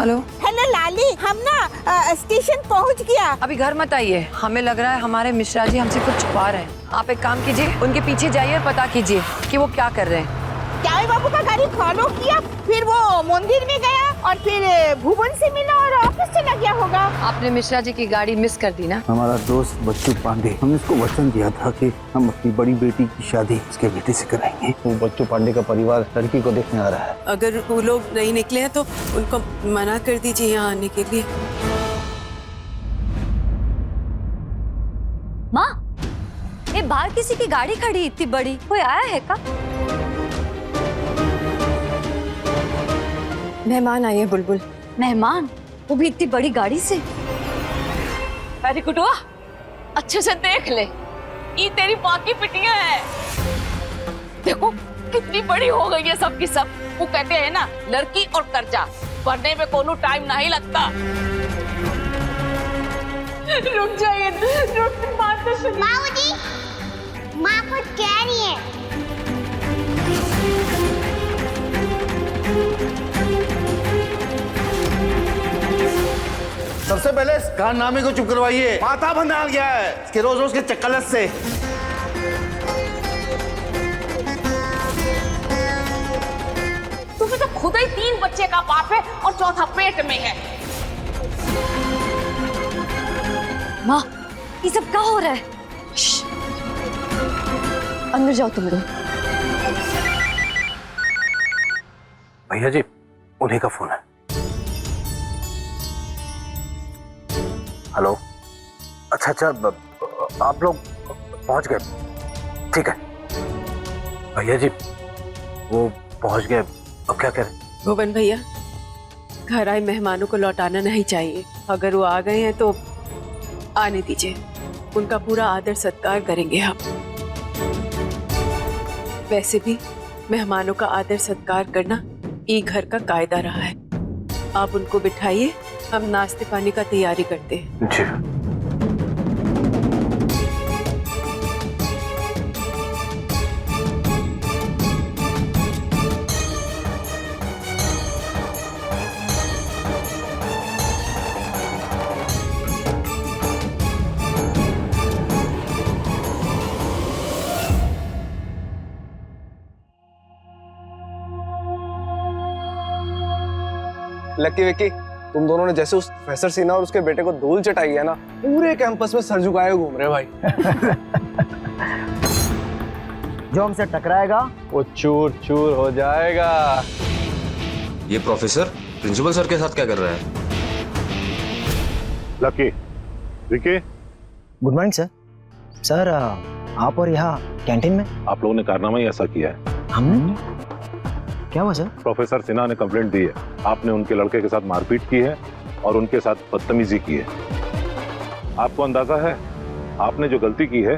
Hello hello लाली, हम ना station पहुंच गया। अभी घर मत आइए, हमें लग रहा है हमारे मिश्रा जी हमसे कुछ छुपा रहे हैं। आप एक काम कीजिए, उनके पीछे जाइए और पता कीजिए कि वो क्या कर रहे हैं। जावे बाबू का गाड़ी फॉलो किया, फिर वो मंदिर में गया और फिर भुवन से मिला और ऑफिस चला गया होगा। आपने मिश्रा जी की गाड़ी मिस कर दी ना? हमारा दोस्त बच्चू पांडे, हमने उसको वचन दिया था कि हम अपनी बड़ी बेटी की शादी उसके बेटे से कराएंगे। तो बच्चू पांडे का परिवार लड़की को देखने आ रहा है। अगर वो लोग नहीं निकले हैं तो उनको मना कर दीजिए यहाँ आने के लिए। माँ, ये बाहर किसी की गाड़ी खड़ी इतनी बड़ी, कोई आया है का? मेहमान आए हैं बुलबुल। मेहमान? वो भी इतनी बड़ी गाड़ी से? अरे कुटुआ, अच्छे से देख ले, ये तेरी माँ की पिटिया है। देखो कितनी बड़ी हो गई है सब की सब। वो कहते हैं ना, लड़की और कर्जा भरने में कोनो टाइम नहीं लगता। रुक जाइए, रुक, बात तो सुनिए। माऊजी, माँ कुछ कह रही है। सबसे पहले इस कारनामे को चुप करवाइए। माथा बंधा गया है इसके रोज रोज के चक्कलत से। तुम्हें तो खुद ही 3 बच्चे का बाप है और चौथा पेट में है। माँ, ये सब क्या हो रहा है? श्श, अंदर जाओ तुम लोग। भैया जी, उन्हीं का फोन है। हेलो, अच्छा, आप लोग पहुंच गए? ठीक है भैया जी, वो पहुंच गए, अब क्या करें? भुवन भैया, घर आए मेहमानों को लौटाना नहीं चाहिए। अगर वो आ गए हैं तो आने दीजिए, उनका पूरा आदर सत्कार करेंगे हम। वैसे भी मेहमानों का आदर सत्कार करना ये घर का कायदा रहा है। आप उनको बिठाइए, हम नाश्ते पानी का तैयारी करते हैं। जी। लकी विक्की, तुम दोनों ने जैसे उस प्रोफेसर सिन्हा और उसके बेटे को धूल चटाई है ना, पूरे कैंपस में सर झुकाए घूम रहे भाई। जो हमसे टकराएगा वो चूर चूर हो जाएगा। ये प्रोफेसर प्रिंसिपल सर के साथ क्या कर रहा है? Lucky, Vicky, good morning sir. Sir, आप और यहाँ कैंटीन में आप लोगों ने कारनामा ही ऐसा किया है। हमने? क्या हुआ सर? प्रोफेसर सिन्हा ने कंप्लेंट दी है, आपने उनके लड़के के साथ मारपीट की है और उनके साथ बदतमीजी की है। आपको अंदाजा है आपने जो गलती की है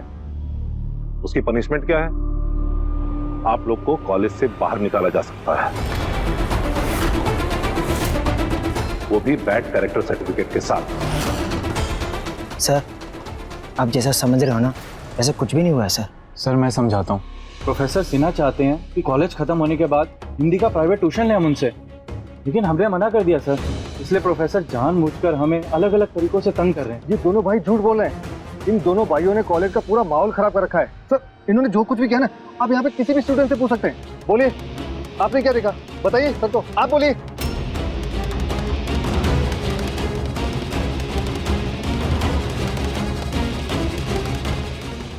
उसकी पनिशमेंट क्या है? आप लोग को कॉलेज से बाहर निकाला जा सकता है, वो भी बैड कैरेक्टर सर्टिफिकेट के साथ। सर, आप जैसा समझ रहे हो ना, ऐसा कुछ भी नहीं हुआ है सर। सर मैं समझाता हूँ। प्रोफेसर सिन्हा चाहते हैं कि कॉलेज खत्म होने के बाद हिंदी का प्राइवेट ट्यूशन लें हम उनसे, लेकिन हमने मना कर दिया सर। इसलिए प्रोफेसर जानबूझकर हमें अलग अलग तरीकों से तंग कर रहे हैं। ये दोनों भाई झूठ बोल रहे हैं। इन दोनों भाइयों ने कॉलेज का पूरा माहौल खराब कर रखा है। सर, इन्होंने जो कुछ भी किया ना, आप यहाँ पे किसी भी स्टूडेंट से पूछ सकते हैं। बोलिए, आपने क्या देखा? बताइए सर को, आप बोलिए।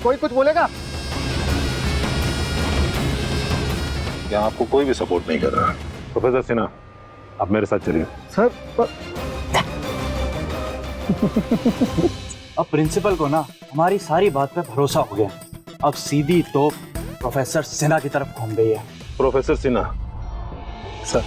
कोई कुछ बोलेगा? क्या आपको कोई भी सपोर्ट नहीं कर रहा है? प्रोफेसर सिन्हा, आप मेरे साथ चलिए। सर अब प्रिंसिपल को ना हमारी सारी बात पे भरोसा हो गया। अब सीधी तो प्रोफेसर सिन्हा की तरफ घूम गई है। प्रोफेसर सिन्हा सर,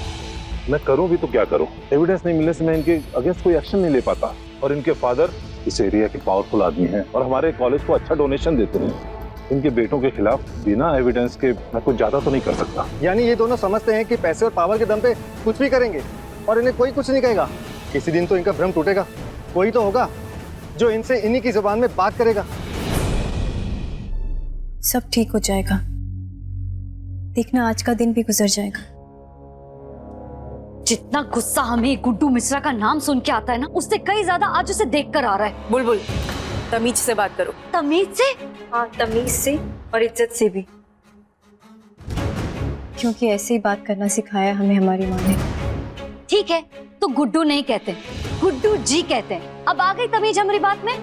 मैं करूं भी तो क्या करूं? एविडेंस नहीं मिलने से मैं इनके अगेंस्ट कोई एक्शन नहीं ले पाता। और इनके फादर इस एरिया के पावरफुल आदमी हैं और हमारे कॉलेज को अच्छा डोनेशन देते हैं। इनके बेटों के खिलाफ बिना एविडेंस के मैं कुछ ज्यादा तो नहीं कर सकता। यानी ये दोनों समझते हैं कि पैसे और पावर के दम पे कुछ भी करेंगे और इन्हें कोई कुछ नहीं कहेगा। किसी दिन तो इनका भ्रम टूटेगा। कोई तो होगा जो इनसे इन्हीं की जुबान में बात करेगा। सब ठीक हो जाएगा, देखना आज का दिन भी गुजर जाएगा। जितना गुस्सा हमें गुड्डू मिश्रा का नाम सुन के आता है ना, उससे कई ज्यादा आज उसे देख कर आ रहा है। बुलबुल, तमीज से बात करो। तमीज से? हाँ, तमीज से और इज्जत से भी, क्योंकि ऐसे ही बात करना सिखाया हमें हमारी माँ ने। ठीक है, तो गुड्डू नहीं कहते, गुड्डू जी कहते हैं। अब आ गई तमीज हमारी बात में।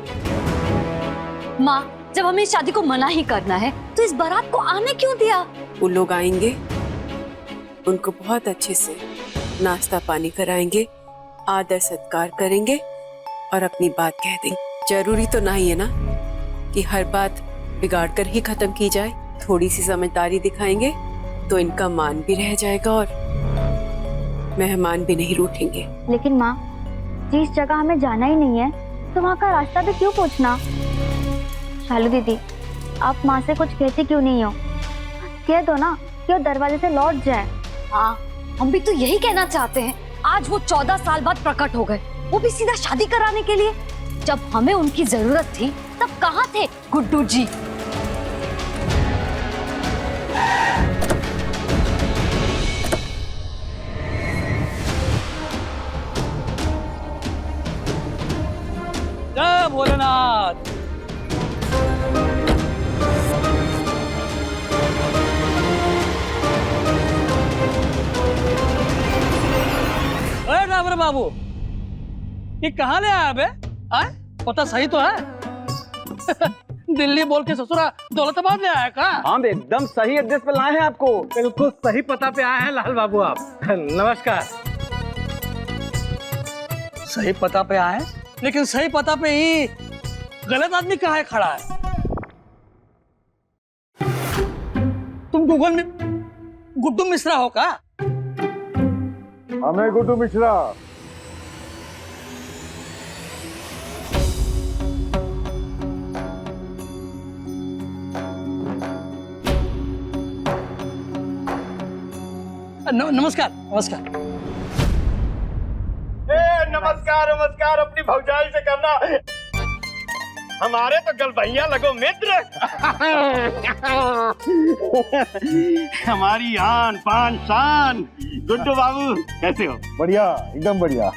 माँ, जब हमें शादी को मना ही करना है तो इस बारात को आने क्यों दिया? वो लोग आएंगे, उनको बहुत अच्छे से नाश्ता पानी कराएंगे, आदर सत्कार करेंगे और अपनी बात कह देंगे। जरूरी तो नहीं है ना कि हर बात बिगाड़ कर ही खत्म की जाए। थोड़ी सी समझदारी दिखाएंगे तो इनका मान भी रह जाएगा और मेहमान भी नहीं रूठेंगे। लेकिन माँ, जिस जगह हमें जाना ही नहीं है तो वहाँ का रास्ता भी क्यों पूछना? शालू दीदी, आप माँ से कुछ कहती क्यों नहीं हो? कह दो ना कि वो दरवाजे से लौट जाए। हाँ, हम भी तो यही कहना चाहते हैं। आज वो 14 साल बाद प्रकट हो गए, वो भी सीधा शादी कराने के लिए। जब हमें उनकी जरूरत थी तब कहाँ थे गुड्डू जी? जय भोलेनाथ। अरे ड्राइवर बाबू, ये कहाँ ले आया बे? आए? पता सही तो है? दिल्ली बोल के ससुरा दौलताबाद ले आया का? हम एकदम सही एड्रेस पे लाए हैं आपको। बिल्कुल सही पता पे आए हैं लाल बाबू आप। नमस्कार। सही पता पे आए, लेकिन सही पता पे ही गलत आदमी कहाँ है खड़ा है? तुम गूगल में गुड्डू मिश्रा हो का? हमें गुड्डू मिश्रा। नमस्कार नमस्कार। नमस्कार नमस्कार, अपनी भौजाई से करना। हमारे तो गलबैया लगो मित्र। हमारी आन पान शान। गुड्डू बाबू कैसे हो? बढ़िया, एकदम बढ़िया।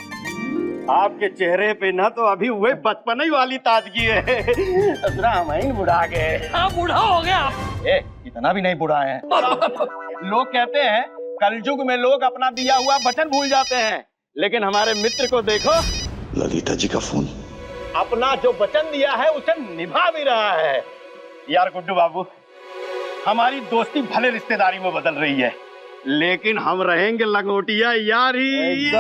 आपके चेहरे पे ना तो अभी वही बचपन ही वाली ताजगी है। दूसरा हम ही बुढ़ा गए। हाँ, बूढ़ा हो गया आप। इतना भी नहीं बुढ़ा है। लोग कहते हैं कलयुग में लोग अपना दिया हुआ वचन भूल जाते हैं, लेकिन हमारे मित्र को देखो। ललिता जी का फोन। अपना जो वचन दिया है उसे निभा भी रहा है। यार गुड्डू बाबू, हमारी दोस्ती भले रिश्तेदारी में बदल रही है, लेकिन हम रहेंगे लंगोटिया यार ही।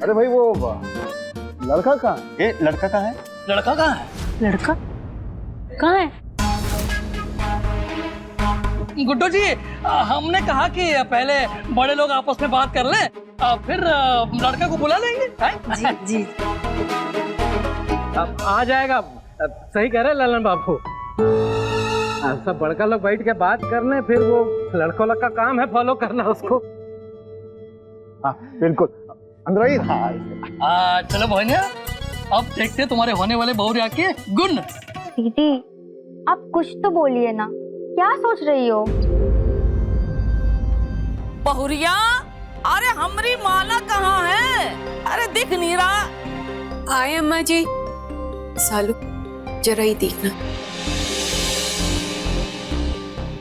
अरे भाई, वो लड़का कहाँ है? लड़का कहाँ है? लड़का कहाँ है? लड़का कहाँ है? गुड्डू जी, हमने कहा कि पहले बड़े लोग आपस में बात कर लें, फिर लड़का को बुला लेंगे। जी जी, अब आ जाएगा। सही कह रहे हैं ललन बाबू। सब बड़का लोग बैठ के बात कर लें, फिर वो लड़कों लोग का काम है फॉलो करना उसको। हाँ बिल्कुल, अंदर आइए। चलो बहनिया, अब देखते तुम्हारे होने वाले बहुरिया के गुण। दीदी, आप कुछ तो बोलिए ना, क्या सोच रही हो? बहुरिया, अरे हमारी माला कहाँ है? अरे दिख नहीं रहा। आए अम्मा जी। सालू, जरा ही देखना।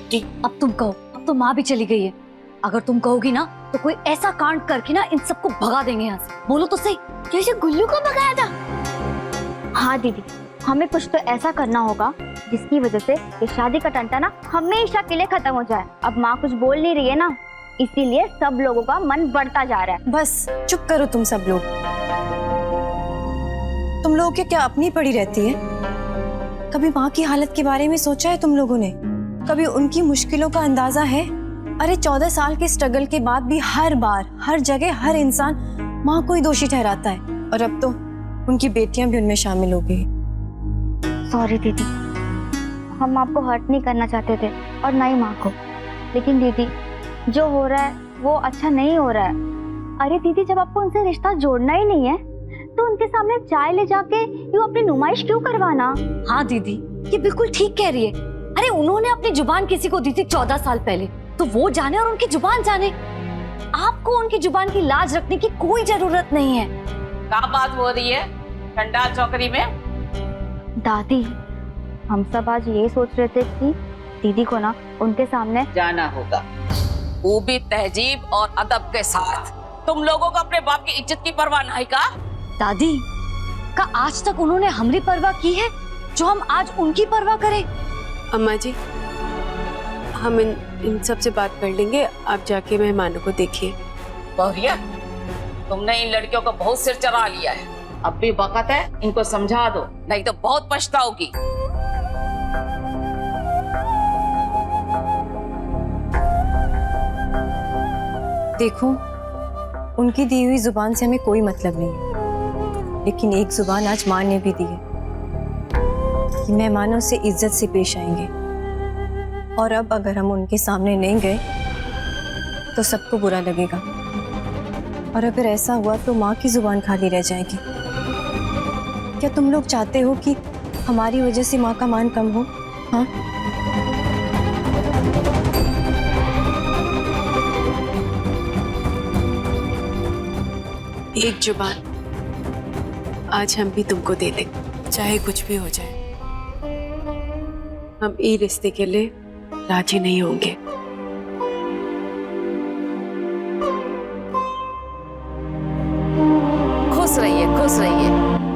जी, अब तुम कहो। अब तो माँ भी चली गई है। अगर तुम कहोगी ना तो कोई ऐसा कांड करके ना इन सबको भगा देंगे यहाँ से। बोलो तो सही, जैसे गुल्लू को भगाया था। हाँ दीदी, हमें कुछ तो ऐसा करना होगा जिसकी वजह से ये शादी का टंटा हमेशा के लिए खत्म हो जाए। अब माँ कुछ बोल नहीं रही है ना, इसीलिए सब लोगों का मन बढ़ता जा रहा है। बस चुप करो तुम सब लोग। तुम लोगों की क्या अपनी पड़ी रहती है? कभी माँ की हालत के बारे में सोचा है तुम लोगों ने? कभी उनकी मुश्किलों का अंदाजा है? अरे 14 साल के स्ट्रगल के बाद भी हर बार, हर जगह, हर इंसान माँ को ही दोषी ठहराता है, और अब तो उनकी बेटियां भी उनमें शामिल हो गई। सॉरी दीदी, हम आपको हर्ट नहीं करना चाहते थे और ना ही माँ को, लेकिन दीदी जो हो रहा है वो अच्छा नहीं हो रहा है। अरे दीदी, जब आपको उनसे रिश्ता जोड़ना ही नहीं है तो उनके सामने चाय ले जाके यूँ अपनी नुमाइश क्यों करवाना? हाँ दीदी, ये बिल्कुल ठीक कह रही है। अरे उन्होंने अपनी जुबान किसी को दी थी 14 साल पहले, तो वो जाने और उनकी जुबान जाने। आपको उनकी जुबान की लाज रखने की कोई जरूरत नहीं है। क्या बात हो रही है कंडाल चौकड़ी में? दादी, हम सब आज ये सोच रहे थे कि दीदी को ना उनके सामने जाना होगा, वो भी तहजीब और अदब के साथ। तुम लोगों को अपने बाप की इज्जत की परवाह नहीं का? दादी का आज तक उन्होंने हमारी परवाह की है जो हम आज उनकी परवाह करें? अम्मा जी, हम इन सब से बात कर लेंगे। आप जाके मेहमानों को देखिए। बहुरिया, तुमने इन लड़कियों को बहुत सिर चढ़ा लिया है। अब भी वक्त है, इनको समझा दो, नहीं तो बहुत पछताओगी। देखो, उनकी दी हुई जुबान से हमें कोई मतलब नहीं है, लेकिन एक जुबान आज माँ ने भी दी है कि मेहमानों से इज्जत से पेश आएंगे। और अब अगर हम उनके सामने नहीं गए तो सबको बुरा लगेगा, और अगर ऐसा हुआ तो माँ की जुबान खाली रह जाएगी। क्या तुम लोग चाहते हो कि हमारी वजह से माँ का मान कम हो? हाँ, एक जुबान आज हम भी तुमको दे दें, चाहे कुछ भी हो जाए। हम ये रिश्ते के लिए राजी नहीं होंगे। खुश रहिए, खुश रहिए।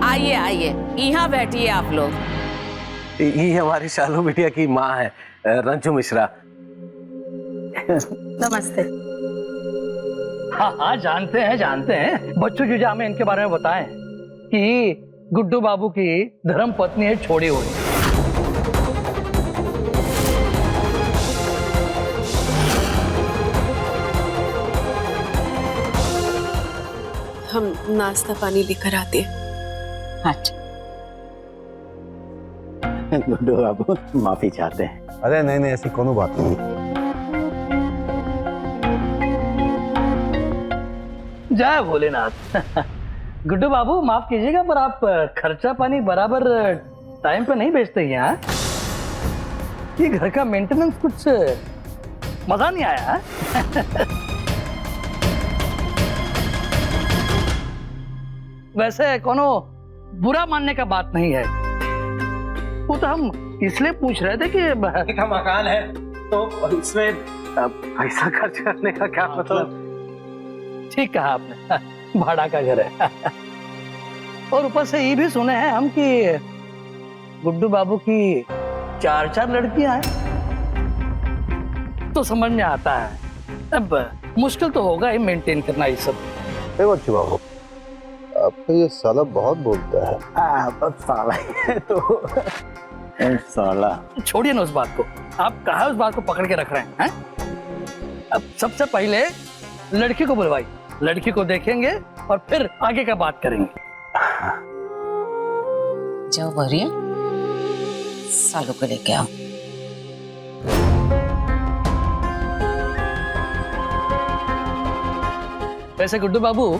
आइए आइए, यहाँ बैठिए आप लोग। ये हमारी शालू बिटिया की माँ है, रंजू मिश्रा। नमस्ते। हाँ हाँ, जानते हैं। बच्चों जो हमें इनके बारे में बताएं कि गुड्डू बाबू की धर्म पत्नी है छोड़ी हुई। हम नाश्ता पानी लेकर आते हैं। अच्छा, गुड्डू बाबू माफी चाहते हैं। अरे नहीं, ऐसी कोनो बात नहीं। जय भोलेनाथ। गुड्डू बाबू माफ कीजिएगा, पर आप खर्चा पानी बराबर टाइम पे नहीं भेजते हैं। हाँ? ये घर का मेंटेनेंस कुछ मजा नहीं आया। हाँ? वैसे कोनो बुरा मानने का बात नहीं है, वो तो हम इसलिए पूछ रहे थे कि का मकान है तो इसमें पैसा खर्च करने का क्या मतलब। ठीक कहा आपने, भाड़ा का घर है। और ऊपर से ये भी सुने हैं हम कि गुड्डू बाबू की 4 लड़कियां हैं, तो समझ में आता है। अब मुश्किल तो होगा ही मेंटेन करना ये सब। बच्चू बाबू, आपका ये साला बहुत बोलता है। बस साला है तो साला। छोड़िए ना उस बात को, आप कहा उस बात को पकड़ के रख रहे हैं? अब सबसे पहले लड़की को बुलवाई, लड़की को देखेंगे और फिर आगे का बात करेंगे। जाओ भरिया, सालों को लेके आओ। वैसे गुड्डू बाबू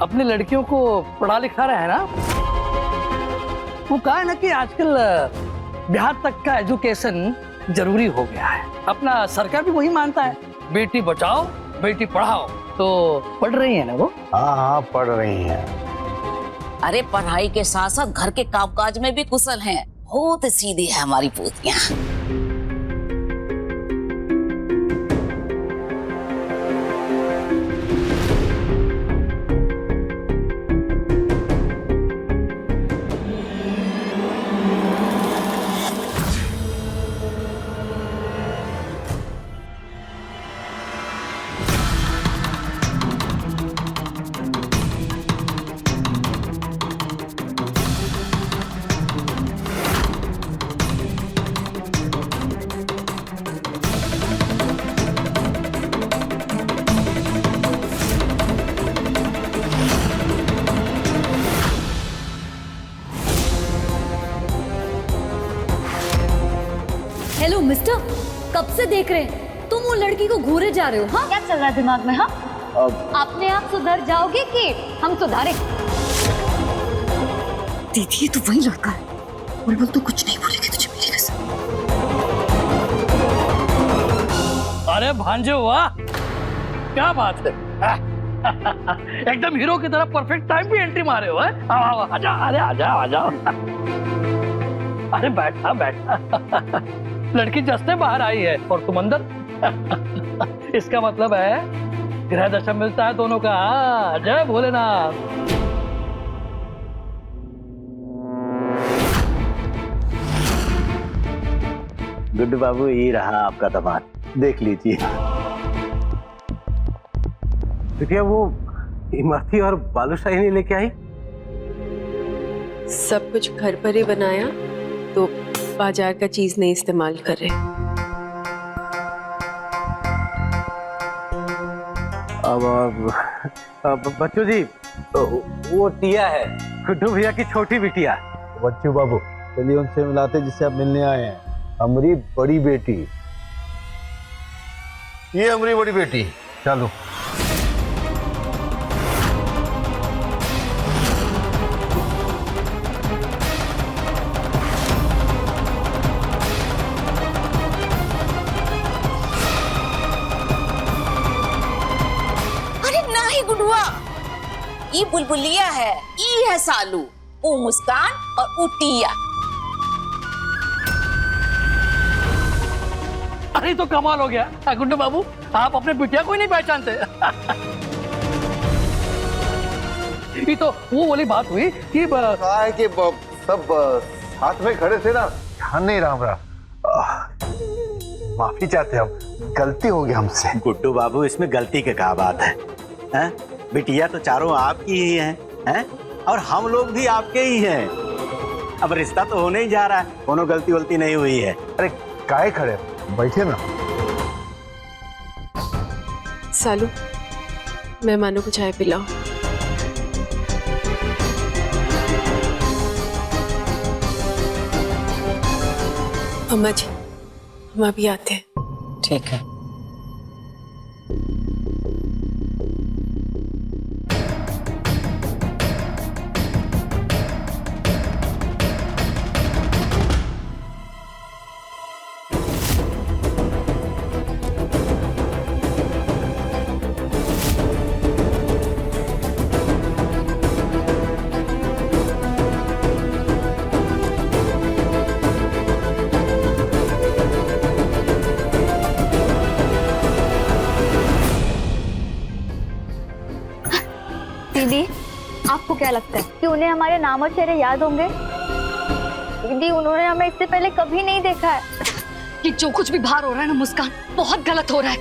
अपनी लड़कियों को पढ़ा लिखा रहे हैं ना? वो कहा है ना कि आजकल बिहार तक का एजुकेशन जरूरी हो गया है। अपना सरकार भी वही मानता है, बेटी बचाओ बेटी पढ़ाओ। तो पढ़ रही है ना वो? हाँ, पढ़ रही हैं। अरे पढ़ाई के साथ साथ घर के कामकाज में भी कुशल हैं। बहुत सीधी है हमारी पोतियां। हेलो मिस्टर, कब से देख रहे हैं तुम वो लड़की को घूरे जा रहे हो? हाँ, क्या चल रहा है दिमाग में? हाँ, अपने आप सुधर जाओगे कि हम सुधारे? दीदी, ये तो वही लड़का है। बुलबुल तो कुछ नहीं बोलेगी तुझे, मेरी कसम। अरे भांजे वाह, क्या बात है। एकदम हीरो की तरह परफेक्ट टाइम पे एंट्री मारे हो। आजा, अरे आजा आजा। अरे बैठा बैठा। लड़की जस्ते बाहर आई है और तुम अंदर। इसका मतलब है ग्रह दशा मिलता है दोनों का। जय भोलेनाथ। गुड्डू बाबू, ये रहा आपका दामाद, देख लीजिए। तो क्या वो इमरती और बालूशाही नहीं लेके आई? सब कुछ घर पर ही बनाया, तो बाजार का चीज नहीं इस्तेमाल कर रहे। अब बच्चू जी, वो टिया है, गुड्डू भैया की छोटी बिटिया। बच्चू बाबू, चलिए उनसे मिलाते जिससे आप मिलने आए हैं। हमारी बड़ी बेटी, ये हमारी बड़ी बेटी। चलो। अरे नहीं गुडुआ, ये बुलबुलिया है, ये है सालू, वो मुस्कान और वो टिया। अरे तो कमाल हो गया गुड्डू बाबू, आप अपने बिटिया को ही नहीं पहचानते। ये तो वो वाली बात हुई कि सब साथ में खड़े थे ना, ध्यान नहीं रहा हमारा। माफी चाहते हम, गलती हो गई हमसे। गुड्डू बाबू, इसमें गलती की क्या बात है? हैं? बिटिया तो चारों आपकी ही हैं, और हम लोग भी आपके ही हैं। अब रिश्ता तो होने ही जा रहा है, कोनो गलती वलती नहीं हुई है। अरे काहे खड़े, बैठे ना। सालू, मेहमानों को चाय पिलाओ। अम्मा जी, हम अभी आते हैं। ठीक है। दीदी, आपको क्या लगता है कि उन्हें हमारे नाम और चेहरे याद होंगे? दीदी, उन्होंने हमें इससे पहले कभी नहीं देखा है। कि जो कुछ भी बाहर हो रहा है ना मुस्कान, बहुत गलत हो रहा है।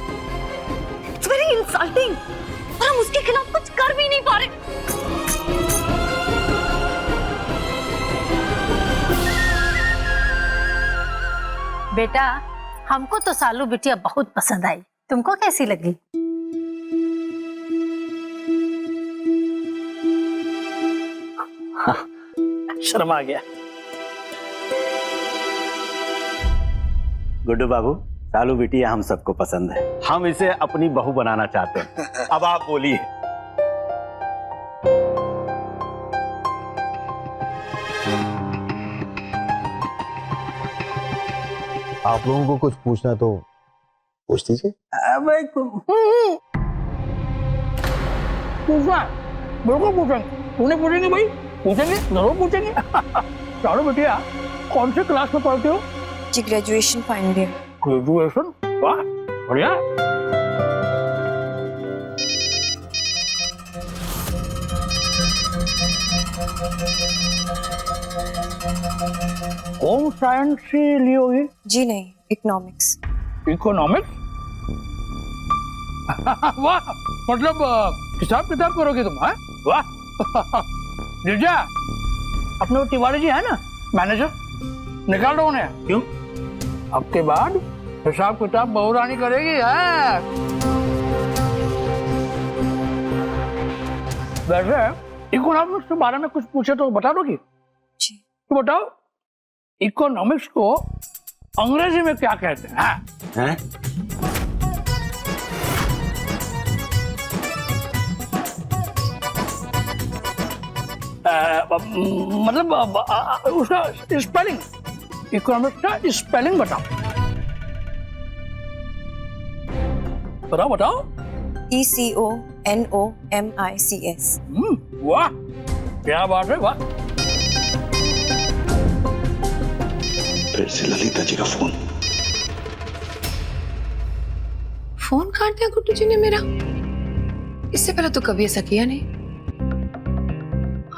इट्स वेरी इंसल्टिंग, और हम उसके खिलाफ कुछ कर भी नहीं पा रहे। बेटा, हमको तो सालू बिटिया बहुत पसंद आई, तुमको कैसी लगी? शर्मा गया। गुड्डू बाबू, सालू बिटिया हम सबको पसंद है, हम इसे अपनी बहू बनाना चाहते हैं। अब आप बोलिए। आप लोगों को कुछ पूछना तो पूछ दीजिए। पूछना बिल्कुल पूछेंगे, उन्हें पूछेंगे भाई, पूछेंगे, जरूर पूछेंगे। चारों बेटिया, कौन से क्लास में पढ़ते हो? जी ग्रेजुएशन फाइनल ईयर। ग्रेजुएशन, वाह बढ़िया। होम साइंस से ली होगी? जी नहीं, इकोनॉमिक्स। इकोनॉमिक्स? वाह, मतलब हिसाब किताब करोगे तुम? हैं? वाह। जीजा, अपने वो तिवारी जी है ना मैनेजर, निकाल दो उन्हें। क्यों? अब के बाद हिसाब किताब बहुरानी करेगी। है वैसे इकोनॉमिक्स के बारे में कुछ पूछे तो बता दोगी? जी। तो बताओ, इकोनॉमिक्स को अंग्रेजी में क्या कहते हैं? हैं? मतलब उसका स्पेलिंग, इकोनॉमिक्स का स्पेलिंग बताओ। बताओ बताओ। ECONOMICS। वाह, क्या बात है, वाह। फिर से ललिता जी का फोन। फोन काट दिया गुड्डू जी ने मेरा। इससे पहले तो कभी ऐसा किया नहीं।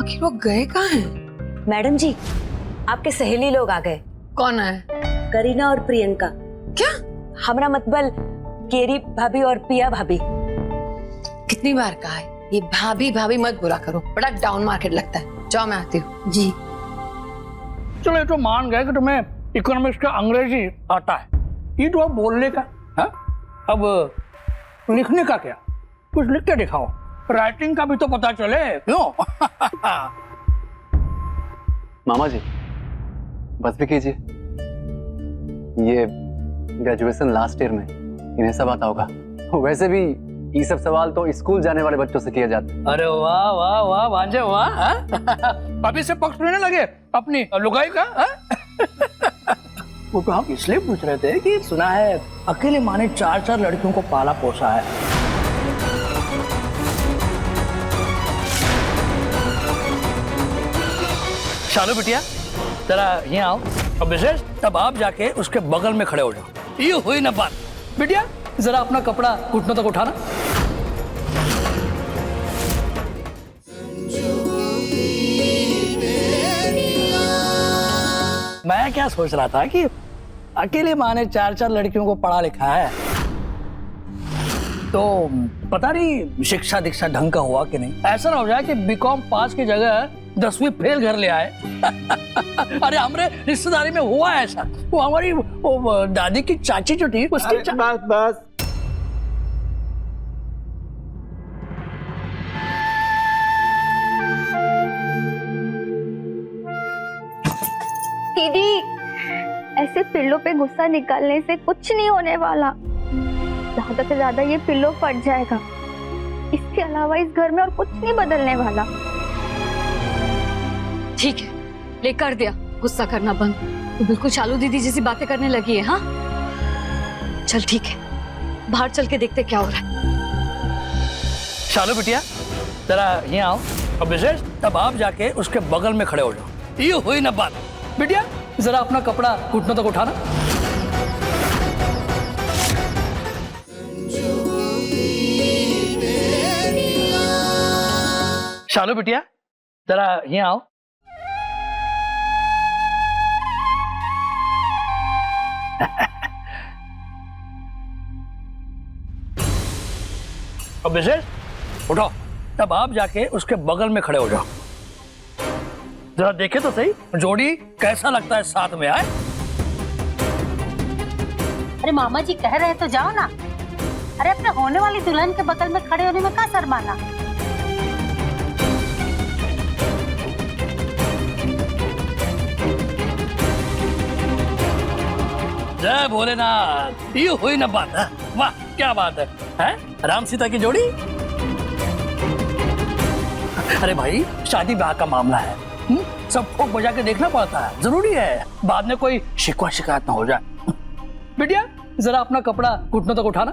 आखिर वो गए कहाँ हैं? मैडम जी, आपके सहेली लोग आ गए। कौन है? करीना और प्रियंका। क्या? हमरा मतबल केरी भाभी और पिया भाभी। कितनी बार कहा है ये भाभी भाभी मत बुरा करो, बड़ा डाउन मार्केट लगता है। जाओ मैं आती हूँ। जी। चलो ये तो मान गए कि तुम्हें इकोनॉमिक्स का अंग्रेजी आता है, ये तो अब बोलने का है। अब लिखने का क्या? कुछ लिख के दिखाओ, राइटिंग का भी तो पता चले, क्यों? मामा जी बस भी कीजिए, ये ग्रेजुएशन लास्ट ईयर में इन्हें सब आता होगा। वैसे भी ये सब सवाल तो स्कूल जाने वाले बच्चों से किए जाते हैं। अरे वाह वाह वाह भांजे वाह। अभी से पक्ष लेने लगे अपनी लुगाई का। वो तो हम इसलिए पूछ रहे थे कि सुना है अकेले माँ ने 4 लड़कियों को पाला पोसा है। शालू बिटिया जरा यहाँ आओ। अब विशेष तब आप जाके उसके बगल में खड़े हो जाओ। ये हुई ना बात। बिटिया जरा अपना कपड़ा घुटनों तक उठाना। मैं क्या सोच रहा था कि अकेले माँ ने 4 लड़कियों को पढ़ा लिखा है, तो पता नहीं शिक्षा दीक्षा ढंग का हुआ कि नहीं। ऐसा ना हो जाए कि बीकॉम पास की जगह 10वीं फेल घर ले आए। अरे हमारे रिश्तेदारी में हुआ ऐसा। वो हमारी वो दादी की चाची जो थी उसकी बस दीदी, ऐसे पिल्लों पे गुस्सा निकालने से कुछ नहीं होने वाला। ज्यादा से ज्यादा ये पिल्लो फट जाएगा। इसके अलावा इस घर में और कुछ नहीं बदलने वाला। ठीक है, ले कर दिया गुस्सा करना बंद। तो बिल्कुल शालू दीदी जैसी बातें करने लगी है। हाँ चल ठीक है, बाहर चल के देखते क्या हो रहा है। शालू बिटिया जरा यहाँ आओ। अब विशेष तब आप जाके उसके बगल में खड़े हो जाओ। ये हुई ना बात। बिटिया जरा अपना कपड़ा घुटनों तक उठाना। शालू बिटिया जरा यहाँ आओ। अब विशेष उठो, तब आप जाके उसके बगल में खड़े हो जाओ। जरा देखे तो सही जोड़ी कैसा लगता है साथ में। आए अरे मामा जी कह रहे तो जाओ ना। अरे अपने होने वाली दुल्हन के बगल में खड़े होने में क्या शर्माना। जय भोलेनाथ। ये हुई ना बात है। वाह क्या बात है, राम सीता की जोड़ी। अरे भाई शादी ब्याह का मामला है, सब ठोक बजा के देखना पड़ता है, जरूरी है। बाद में कोई शिकवा शिकायत ना हो जाए। बिटिया जरा अपना कपड़ा घुटनों तक उठाना।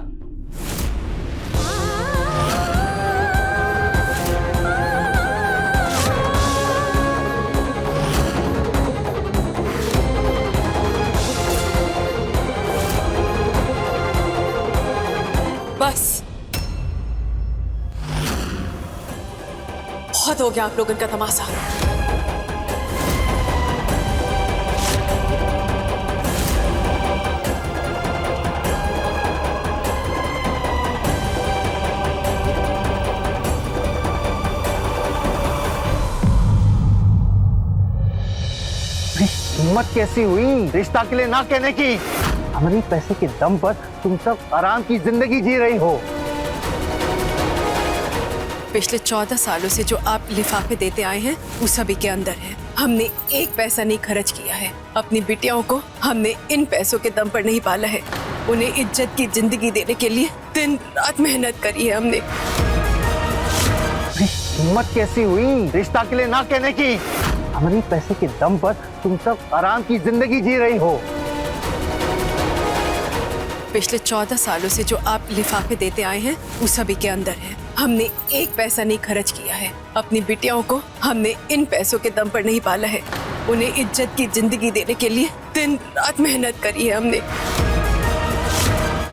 बस बहुत हो गया आप लोगों का तमाशा। हिम्मत कैसी हुई रिश्ता के लिए ना कहने की? हमारे पैसे के दम पर तुम सब आराम की जिंदगी जी रही हो। पिछले 14 सालों से जो आप लिफाफे देते आए हैं वो सभी के अंदर है। हमने एक पैसा नहीं खर्च किया है। अपनी बिटियाओं को हमने इन पैसों के दम पर नहीं पाला है। उन्हें इज्जत की जिंदगी देने के लिए दिन रात मेहनत करी है हमने। हिम्मत कैसी हुई रिश्ता के लिए ना कहने की? हमारे पैसे के दम पर तुम सब आराम की जिंदगी जी रही हो। पिछले 14 सालों से जो आप लिफाफे देते आए हैं वो सभी के अंदर है। हमने एक पैसा नहीं खर्च किया है। अपनी बिटियाओं को हमने इन पैसों के दम पर नहीं पाला है। उन्हें इज्जत की जिंदगी देने के लिए दिन रात मेहनत करी है हमने।